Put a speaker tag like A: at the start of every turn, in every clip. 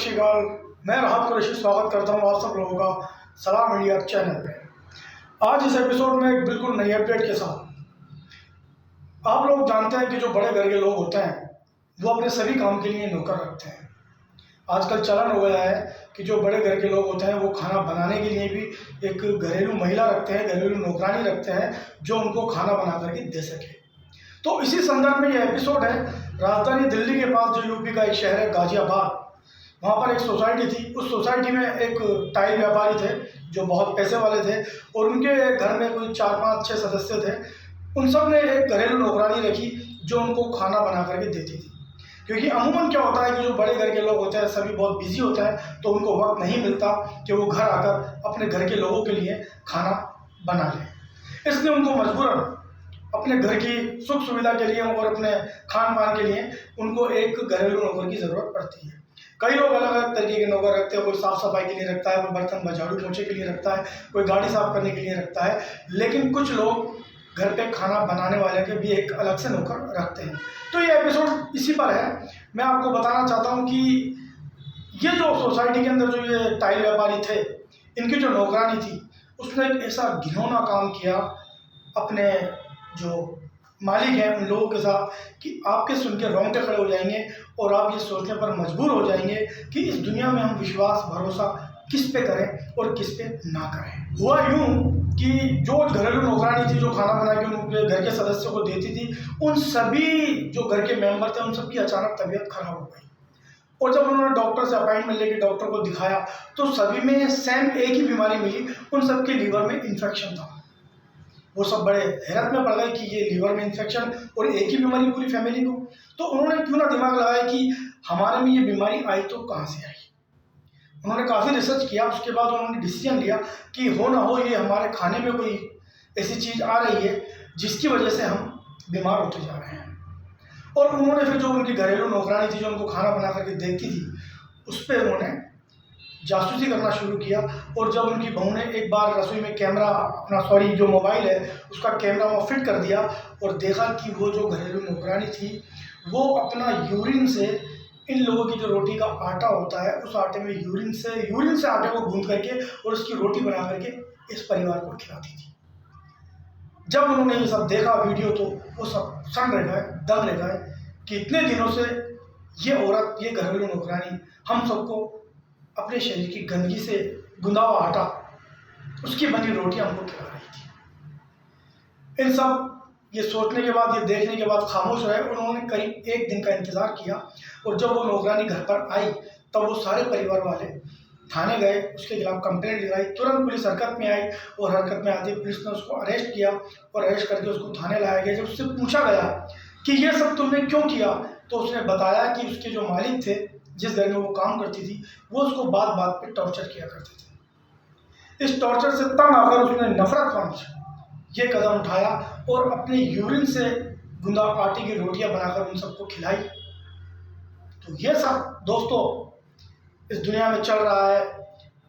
A: श्री अकाल। मैं राहत कुरैशी स्वागत करता हूं आप सब लोगों का सलाम इंडिया चैनल पे। आज इस एपिसोड में एक बिल्कुल नई अपडेट के साथ। आप लोग जानते हैं कि जो बड़े घर के लोग होते हैं वो अपने सभी काम के लिए नौकर रखते हैं। आजकल चलन हो गया है कि जो बड़े घर के लोग होते हैं वो खाना बनाने के लिए भी एक घरेलू महिला रखते हैं, घरेलू नौकरानी रखते हैं जो उनको खाना बना करके दे सके। तो इसी संदर्भ में ये एपिसोड है। राजधानी दिल्ली के पास जो यूपी का एक शहर है गाजियाबाद, वहाँ पर एक सोसाइटी थी। उस सोसाइटी में एक टाइल व्यापारी थे जो बहुत पैसे वाले थे और उनके घर में कोई 4, 5, 6 सदस्य थे। उन सब ने एक घरेलू नौकरानी रखी जो उनको खाना बना करके देती थी। क्योंकि अमूमन क्या होता है कि जो बड़े घर के लोग होते हैं सभी बहुत बिजी होते हैं, तो उनको वक्त नहीं मिलता कि वो घर आकर अपने घर के लोगों के लिए खाना बना लें। इसलिए उनको मजबूरन अपने घर की सुख सुविधा के लिए और अपने खान पान के लिए उनको एक घरेलू नौकर की ज़रूरत पड़ती है। कई लोग अलग अलग तरीके के नौकर रखते हैं। कोई साफ़ सफाई के लिए रखता है, कोई बर्तन झाड़ू पोंछे के लिए रखता है, कोई गाड़ी साफ करने के लिए रखता है। लेकिन कुछ लोग घर पे खाना बनाने वाले के भी एक अलग से नौकर रखते हैं। तो ये एपिसोड इसी पर है। मैं आपको बताना चाहता हूँ कि ये जो सोसाइटी के अंदर जो ये टाइल व्यापारी थे, इनकी जो नौकरानी थी उसने एक ऐसा घिनौना काम किया अपने जो मालिक हैं उन लोगों के साथ कि आपके सुन के रोंगटे खड़े हो जाएंगे और आप ये सोचने पर मजबूर हो जाएंगे कि इस दुनिया में हम विश्वास भरोसा किस पे करें और किस पे ना करें। हुआ यूं कि जो घरेलू नौकरानी थी जो खाना बना के उनके घर के सदस्यों को देती थी, उन सभी जो घर के मेंबर थे उन सबकी अचानक तबीयत खराब हो गई। और जब उन्होंने डॉक्टर से अपॉइंटमेंट लेके डॉक्टर को दिखाया तो सभी में सेम एक ही बीमारी मिली। उन सबके लीवर में इन्फेक्शन था। वो सब बड़े हैरत में पड़ गए कि ये लीवर में इन्फेक्शन और एक ही बीमारी पूरी फैमिली को। तो उन्होंने क्यों ना दिमाग लगाया कि हमारे में ये बीमारी आई तो कहाँ से आई। उन्होंने काफ़ी रिसर्च किया। उसके बाद उन्होंने डिसीजन लिया कि हो ना हो ये हमारे खाने में कोई ऐसी चीज़ आ रही है जिसकी वजह से हम बीमार होते जा रहे हैं। और उन्होंने फिर जो उनकी घरेलू नौकरानी थी जो उनको खाना बना करके देती थी उस पर उन्होंने जासूसी करना शुरू किया। और जब उनकी बहू ने एक बार रसोई में कैमरा जो मोबाइल है उसका कैमरा वो फिट कर दिया और देखा कि वो जो घरेलू नौकरानी थी वो अपना यूरिन से इन लोगों की जो रोटी का आटा होता है उस आटे में यूरिन से आटे को गूंथ करके और उसकी रोटी बना करके इस परिवार को खिलाती थी। जब उन्होंने ये सब देखा वीडियो तो वो सब सड़ रह गए, दंग रह गए कि इतने दिनों से ये औरत, ये घरेलू नौकरानी हम सबको अपने शरीर की गंदगी से गुंदा हुआ आटा, उसकी बनी रोटियां हमको खिला रही थी। इन सब ये सोचने के बाद, ये देखने के बाद खामोश रहे। उन्होंने करीब 1 दिन का इंतज़ार किया और जब वो नौकरानी घर पर आई तब वो सारे परिवार वाले थाने गए, उसके खिलाफ कंप्लेंट लगाई। तुरंत पुलिस हरकत में आई और हरकत में आती पुलिस ने उसको अरेस्ट किया और अरेस्ट करके उसको थाने लाया गया। जब उससे पूछा गया कि ये सब तुमने क्यों किया तो उसने बताया कि उसके जो मालिक थे, जिस घर में वो काम करती थी, वो उसको बात बात पे टॉर्चर किया करते थे। इस टॉर्चर से तंग आकर उसने नफरत ये कदम उठाया और अपने यूरिन से गुंदा आटे की रोटियां बनाकर उन सबको खिलाई। तो ये सब दोस्तों इस दुनिया में चल रहा है।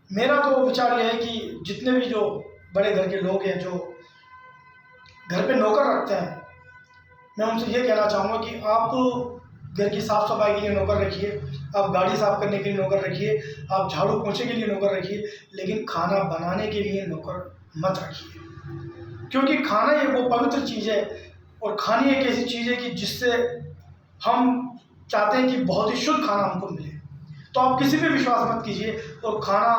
A: मेरा तो विचार यह है कि जितने भी जो बड़े घर के लोग हैं जो घर पे नौकर रखते हैं, मैं उनसे ये कहना चाहूँगा कि आप घर की साफ़ सफाई के लिए नौकर रखिए, आप गाड़ी साफ़ करने के लिए नौकर रखिए, आप झाड़ू पोंछे के लिए नौकर रखिए, लेकिन खाना बनाने के लिए नौकर मत रखिए। क्योंकि खाना ये वो पवित्र चीज़ है और खानी एक ऐसी चीज़ है कि जिससे हम चाहते हैं कि बहुत ही शुद्ध खाना हमको मिले। तो आप किसी पे विश्वास मत कीजिए और खाना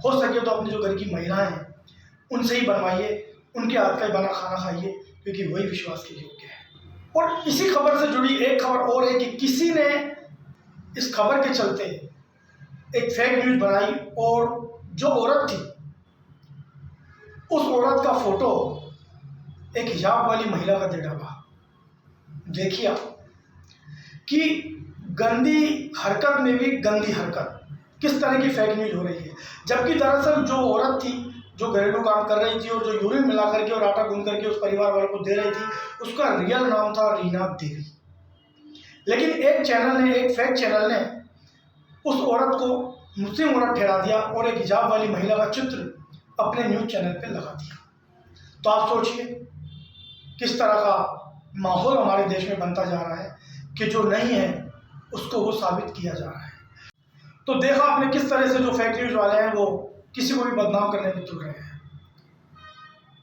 A: हो सके तो अपनी जो घर की महिलाएं हैं उनसे ही बनवाइए, उनके हाथ का ही बना खाना खाइए, क्योंकि वही विश्वास के योग्य है। और इसी खबर से जुड़ी एक खबर और है कि किसी ने इस खबर के चलते एक फेक न्यूज़ बनाई और जो औरत थी उस औरत का फोटो एक हिजाब वाली महिला का दे डाला। देखिए कि गंदी हरकत में भी गंदी हरकत, किस तरह की फेक न्यूज़ हो रही है। जबकि दरअसल जो औरत थी जो घरेलू काम कर रही थी और जो यूरिन मिला करके और आटा गूंथ करके उस परिवार वालों को दे रही थी, उसका रियल नाम था रीना देवी। लेकिन एक चैनल ने, एक फेक चैनल ने उस औरत को मुस्लिम औरत ठहरा दिया और एक हिजाब वाली महिला का चित्र अपने न्यूज़ चैनल पे लगा दिया। तो आप सोचिए किस तरह का माहौल हमारे देश में बनता जा रहा है कि जो नहीं है उसको वो साबित किया जा रहा है। तो देखा आपने किस तरह से जो फेक न्यूज़ वाले हैं वो किसी को भी बदनाम करने में तुल रहे हैं।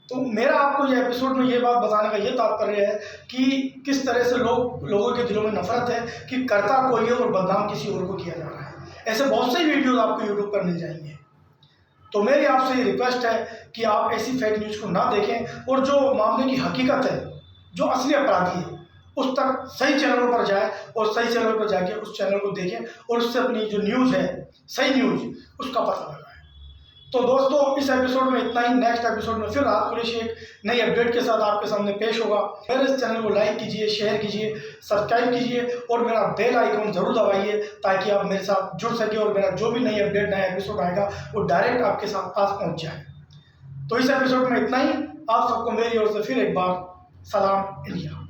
A: तो मेरा आपको ये एपिसोड में ये बात बताने का ये तात्पर्य है कि किस तरह से लोगों के दिलों में नफरत है कि करता कोई है और बदनाम किसी और को किया जा रहा है। ऐसे बहुत से वीडियोस आपको यूट्यूब पर मिल जाएंगे। तो मेरी आपसे ये रिक्वेस्ट है कि आप ऐसी फेक न्यूज़ को ना देखें और जो मामले की हकीकत है, जो असली अपराधी है, उस तक सही चैनलों पर जाए और सही चैनल पर जाके उस चैनल को देखें और उससे अपनी जो न्यूज़ है, सही न्यूज़, उसका पता लगाएं। तो दोस्तों, इस एपिसोड में इतना ही। नेक्स्ट एपिसोड में फिर रात कुरेशी एक नई अपडेट के साथ आपके सामने पेश होगा। मेरे इस चैनल को लाइक कीजिए, शेयर कीजिए, सब्सक्राइब कीजिए और मेरा बेल आइकन जरूर दबाइए ताकि आप मेरे साथ जुड़ सके और मेरा जो भी नई अपडेट, नया एपिसोड आएगा वो डायरेक्ट आपके साथ पास पहुंच जाए। तो इस एपिसोड में इतना ही। आप सबको मेरी ओर से फिर एक बार सलाम इंडिया।